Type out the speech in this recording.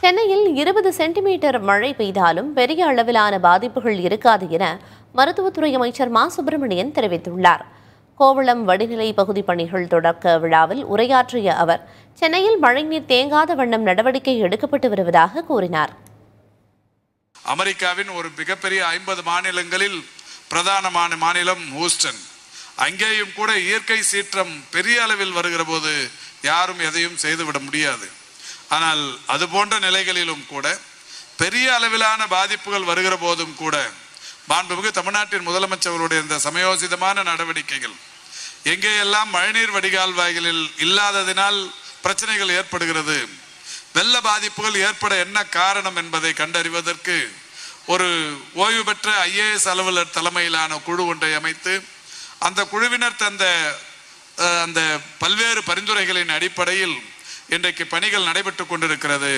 சென்னையில் 20 சென்டிமீட்டர் மழை பெய்தாலும் பெரிய அளவிலான பாதிப்புகள் இருக்காது என மருத்துவத்துறை அமைச்சர் மா சுப்பிரமணியன் தெரிவித்துள்ளார். கோவளம் வடிநிலை பகுதி பணிகள் தொடக்க விழாவில் உரையாற்றிய அவர், சென்னையில் மழைநீர் தேங்காத வண்ணம் நடவடிக்கை எடுக்கப்பட்டு வருவதாக கூறினார். அமெரிக்காவின் ஒரு மிகப்பெரிய 50 மாநிலங்களில் பிரதானமான மாநிலம் ஹூஸ்டன். அங்கேயும் கூட இயற்கை சீற்றம் பெரிய அளவில் வருகிற போது யாரும் எதையும் செய்துவிட முடியாது. ஆனால் அது போன்ற நிலைகளிலும் கூட பெரிய அளவிலான பாதிப்புகள் வருகிற போதும் கூட மாண்புமிகு தமிழ்நாட்டின் முதலமைச்சர்களுடைய இந்த சமயோசிதமான நடவடிக்கைகள், எங்கேயெல்லாம் மழைநீர் வடிகால் வாய்களில் இல்லாததினால் பிரச்சனைகள் ஏற்படுகிறது, வெள்ள பாதிப்புகள் ஏற்பட என்ன காரணம் என்பதை கண்டறிவதற்கு ஒரு ஓய்வு பெற்ற IAS அலுவலர் தலைமையிலான குழு ஒன்றை அமைத்து அந்த குழுவினர் தந்த அந்த பல்வேறு பரிந்துரைகளின் அடிப்படையில் இன்றைக்கு பணிகள் நடைபெற்றுக் கொண்டிருக்கிறது.